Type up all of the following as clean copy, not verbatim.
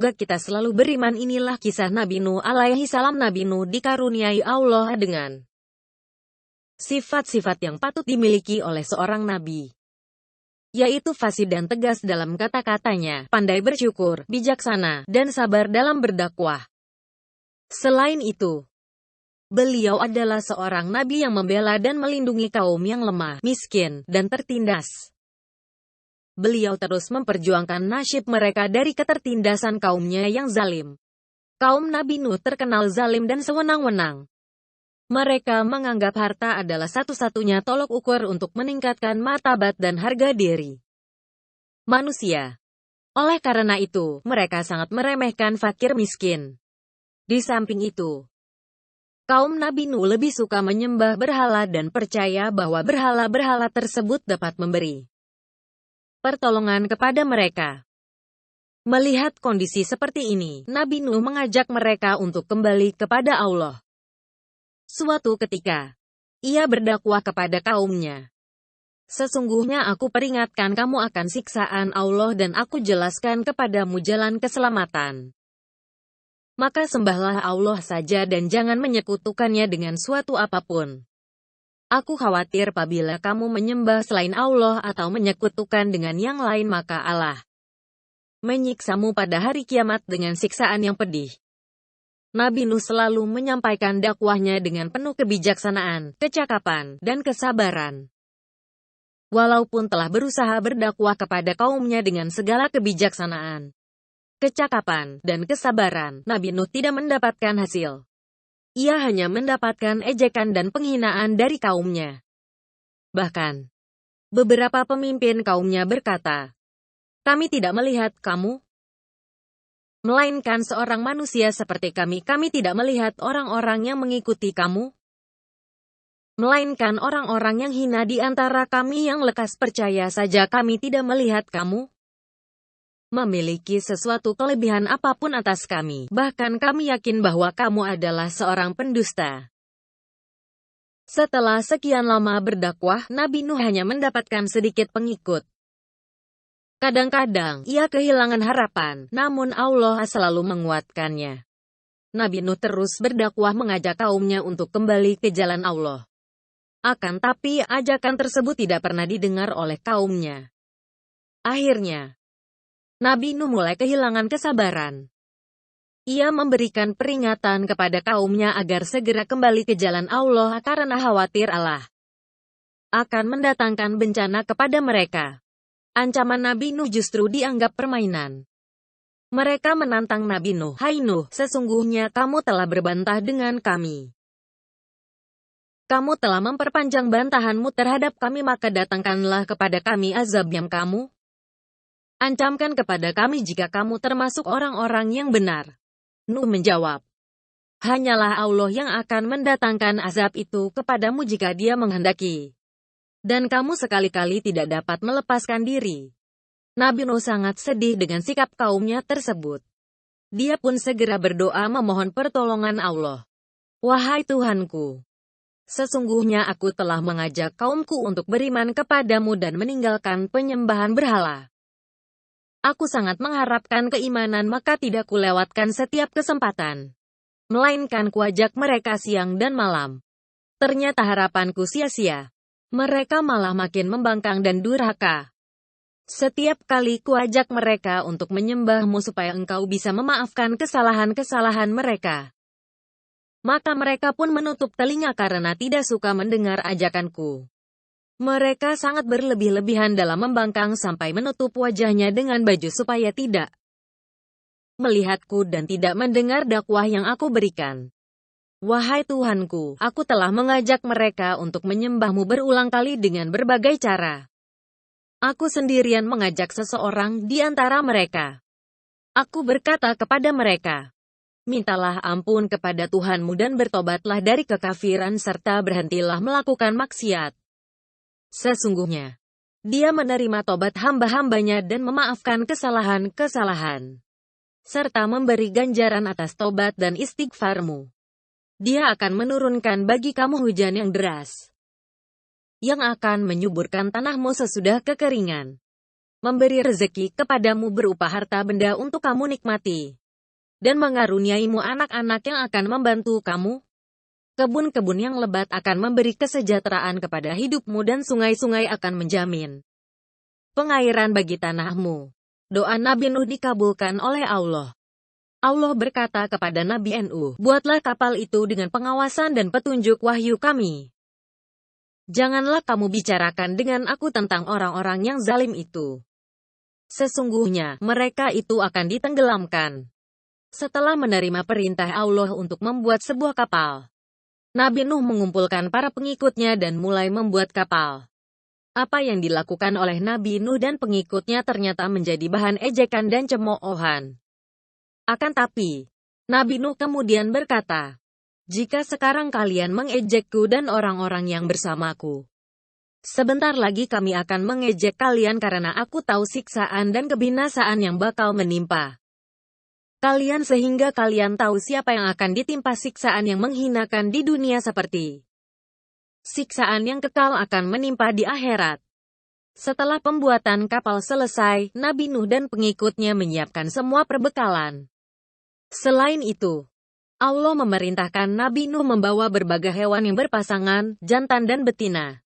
Gak kita selalu beriman. Inilah kisah Nabi Nuh alaihi salam. Nabi Nuh dikaruniai Allah dengan sifat-sifat yang patut dimiliki oleh seorang nabi, yaitu fasih dan tegas dalam kata-katanya, pandai bersyukur, bijaksana, dan sabar dalam berdakwah. Selain itu, beliau adalah seorang nabi yang membela dan melindungi kaum yang lemah, miskin, dan tertindas. Beliau terus memperjuangkan nasib mereka dari ketertindasan kaumnya yang zalim. Kaum Nabi Nuh terkenal zalim dan sewenang-wenang. Mereka menganggap harta adalah satu-satunya tolok ukur untuk meningkatkan martabat dan harga diri manusia. Oleh karena itu, mereka sangat meremehkan fakir miskin. Di samping itu, kaum Nabi Nuh lebih suka menyembah berhala dan percaya bahwa berhala-berhala tersebut dapat memberi pertolongan kepada mereka. Melihat kondisi seperti ini, Nabi Nuh mengajak mereka untuk kembali kepada Allah. Suatu ketika, ia berdakwah kepada kaumnya. Sesungguhnya aku peringatkan kamu akan siksaan Allah dan aku jelaskan kepadamu jalan keselamatan. Maka sembahlah Allah saja dan jangan menyekutukannya dengan suatu apapun. Aku khawatir apabila kamu menyembah selain Allah atau menyekutukan dengan yang lain maka Allah menyiksamu pada hari kiamat dengan siksaan yang pedih. Nabi Nuh selalu menyampaikan dakwahnya dengan penuh kebijaksanaan, kecakapan, dan kesabaran. Walaupun telah berusaha berdakwah kepada kaumnya dengan segala kebijaksanaan, kecakapan, dan kesabaran, Nabi Nuh tidak mendapatkan hasil. Ia hanya mendapatkan ejekan dan penghinaan dari kaumnya. Bahkan, beberapa pemimpin kaumnya berkata, "Kami tidak melihat kamu, melainkan seorang manusia seperti kami. Kami tidak melihat orang-orang yang mengikuti kamu, melainkan orang-orang yang hina di antara kami yang lekas percaya saja. Kami tidak melihat kamu memiliki sesuatu kelebihan apapun atas kami. Bahkan kami yakin bahwa kamu adalah seorang pendusta." Setelah sekian lama berdakwah, Nabi Nuh hanya mendapatkan sedikit pengikut. Kadang-kadang, ia kehilangan harapan, namun Allah selalu menguatkannya. Nabi Nuh terus berdakwah mengajak kaumnya untuk kembali ke jalan Allah. Akan tapi, ajakan tersebut tidak pernah didengar oleh kaumnya. Akhirnya, Nabi Nuh mulai kehilangan kesabaran. Ia memberikan peringatan kepada kaumnya agar segera kembali ke jalan Allah karena khawatir Allah akan mendatangkan bencana kepada mereka. Ancaman Nabi Nuh justru dianggap permainan. Mereka menantang Nabi Nuh, "Hai Nuh, sesungguhnya kamu telah berbantah dengan kami. Kamu telah memperpanjang bantahanmu terhadap kami, maka datangkanlah kepada kami azab yang kamu ancamkan kepada kami jika kamu termasuk orang-orang yang benar." Nuh menjawab, "Hanyalah Allah yang akan mendatangkan azab itu kepadamu jika Dia menghendaki. Dan kamu sekali-kali tidak dapat melepaskan diri." Nabi Nuh sangat sedih dengan sikap kaumnya tersebut. Dia pun segera berdoa memohon pertolongan Allah. "Wahai Tuhanku, sesungguhnya aku telah mengajak kaumku untuk beriman kepadamu dan meninggalkan penyembahan berhala. Aku sangat mengharapkan keimanan, maka tidak kulewatkan setiap kesempatan, melainkan kuajak mereka siang dan malam. Ternyata harapanku sia-sia. Mereka malah makin membangkang dan durhaka. Setiap kali kuajak mereka untuk menyembahmu supaya engkau bisa memaafkan kesalahan-kesalahan mereka, maka mereka pun menutup telinga karena tidak suka mendengar ajakanku. Mereka sangat berlebih-lebihan dalam membangkang sampai menutup wajahnya dengan baju supaya tidak melihatku dan tidak mendengar dakwah yang aku berikan. Wahai Tuhanku, aku telah mengajak mereka untuk menyembahmu berulang kali dengan berbagai cara. Aku sendirian mengajak seseorang di antara mereka. Aku berkata kepada mereka, mintalah ampun kepada Tuhanmu dan bertobatlah dari kekafiran serta berhentilah melakukan maksiat. Sesungguhnya, Dia menerima tobat hamba-hambanya dan memaafkan kesalahan-kesalahan, serta memberi ganjaran atas tobat dan istighfarmu. Dia akan menurunkan bagi kamu hujan yang deras, yang akan menyuburkan tanahmu sesudah kekeringan. memberi rezeki kepadamu berupa harta benda untuk kamu nikmati, dan mengaruniaimu anak-anak yang akan membantu kamu. Kebun-kebun yang lebat akan memberi kesejahteraan kepada hidupmu dan sungai-sungai akan menjamin pengairan bagi tanahmu. Doa Nabi Nuh dikabulkan oleh Allah. Allah berkata kepada Nabi Nuh, buatlah kapal itu dengan pengawasan dan petunjuk wahyu kami. Janganlah kamu bicarakan dengan aku tentang orang-orang yang zalim itu. Sesungguhnya, mereka itu akan ditenggelamkan. Setelah menerima perintah Allah untuk membuat sebuah kapal, Nabi Nuh mengumpulkan para pengikutnya dan mulai membuat kapal. Apa yang dilakukan oleh Nabi Nuh dan pengikutnya ternyata menjadi bahan ejekan dan cemoohan. Akan tapi, Nabi Nuh kemudian berkata, jika sekarang kalian mengejekku dan orang-orang yang bersamaku, sebentar lagi kami akan mengejek kalian karena aku tahu siksaan dan kebinasaan yang bakal menimpa kalian sehingga kalian tahu siapa yang akan ditimpa siksaan yang menghinakan di dunia seperti siksaan yang kekal akan menimpa di akhirat. Setelah pembuatan kapal selesai, Nabi Nuh dan pengikutnya menyiapkan semua perbekalan. Selain itu, Allah memerintahkan Nabi Nuh membawa berbagai hewan yang berpasangan, jantan dan betina.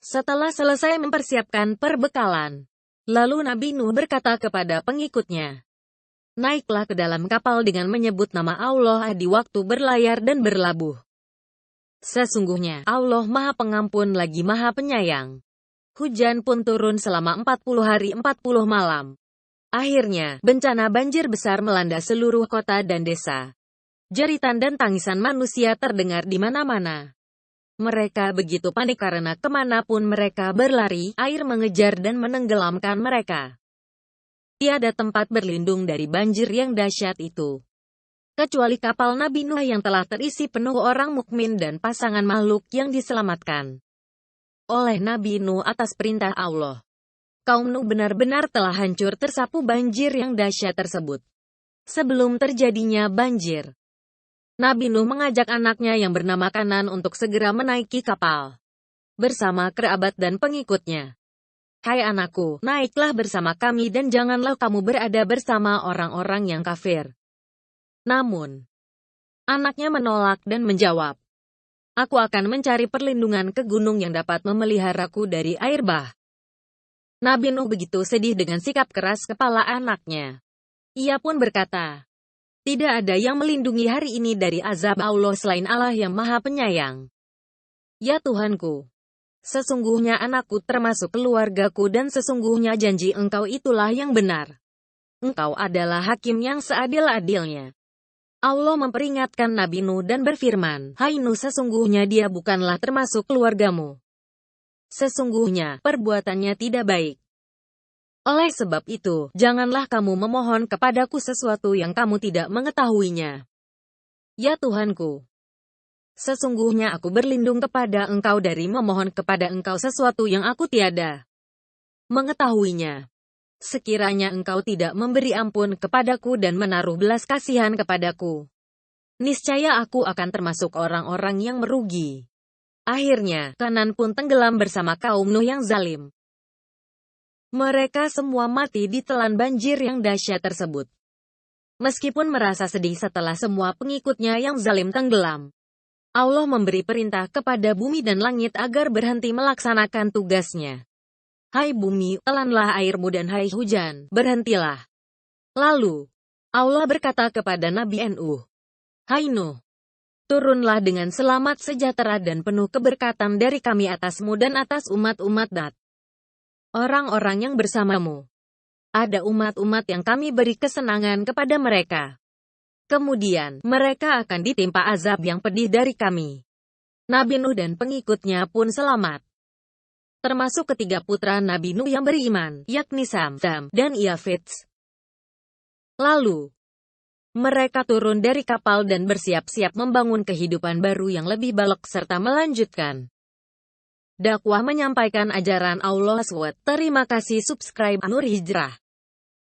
Setelah selesai mempersiapkan perbekalan, lalu Nabi Nuh berkata kepada pengikutnya, naiklah ke dalam kapal dengan menyebut nama Allah di waktu berlayar dan berlabuh. Sesungguhnya, Allah Maha Pengampun lagi Maha Penyayang. Hujan pun turun selama 40 hari 40 malam. Akhirnya, bencana banjir besar melanda seluruh kota dan desa. Jeritan dan tangisan manusia terdengar di mana-mana. Mereka begitu panik karena kemanapun mereka berlari, air mengejar dan menenggelamkan mereka. Tiada tempat berlindung dari banjir yang dahsyat itu, kecuali kapal Nabi Nuh yang telah terisi penuh orang mukmin dan pasangan makhluk yang diselamatkan oleh Nabi Nuh atas perintah Allah. Kaum Nuh benar-benar telah hancur tersapu banjir yang dahsyat tersebut. Sebelum terjadinya banjir, Nabi Nuh mengajak anaknya yang bernama Kanan untuk segera menaiki kapal bersama kerabat dan pengikutnya. Hai anakku, naiklah bersama kami dan janganlah kamu berada bersama orang-orang yang kafir. Namun, anaknya menolak dan menjawab, aku akan mencari perlindungan ke gunung yang dapat memeliharaku dari air bah. Nabi Nuh begitu sedih dengan sikap keras kepala anaknya. Ia pun berkata, tidak ada yang melindungi hari ini dari azab Allah selain Allah yang Maha Penyayang. Ya Tuhanku, sesungguhnya anakku termasuk keluargaku dan sesungguhnya janji Engkau itulah yang benar. Engkau adalah hakim yang seadil-adilnya. Allah memperingatkan Nabi Nuh dan berfirman, hai Nuh, sesungguhnya dia bukanlah termasuk keluargamu. Sesungguhnya, perbuatannya tidak baik. Oleh sebab itu, janganlah kamu memohon kepadaku sesuatu yang kamu tidak mengetahuinya. Ya Tuhanku, sesungguhnya aku berlindung kepada Engkau dari memohon kepada Engkau sesuatu yang aku tiada mengetahuinya. Sekiranya Engkau tidak memberi ampun kepadaku dan menaruh belas kasihan kepadaku, niscaya aku akan termasuk orang-orang yang merugi. Akhirnya, Kanan pun tenggelam bersama kaum Nuh yang zalim. Mereka semua mati ditelan banjir yang dahsyat tersebut. Meskipun merasa sedih setelah semua pengikutnya yang zalim tenggelam, Allah memberi perintah kepada bumi dan langit agar berhenti melaksanakan tugasnya. Hai bumi, telanlah airmu dan hai hujan, berhentilah. Lalu, Allah berkata kepada Nabi Nuh, hai Nuh, turunlah dengan selamat sejahtera dan penuh keberkatan dari kami atasmu dan atas umat-umat dat. Orang-orang yang bersamamu. Ada umat-umat yang kami beri kesenangan kepada mereka. Kemudian, mereka akan ditimpa azab yang pedih dari kami. Nabi Nuh dan pengikutnya pun selamat. Termasuk ketiga putra Nabi Nuh yang beriman, yakni Sam, dan Yafets. Lalu, mereka turun dari kapal dan bersiap-siap membangun kehidupan baru yang lebih baik serta melanjutkan dakwah menyampaikan ajaran Allah SWT. Terima kasih subscribe Nur Hijrah.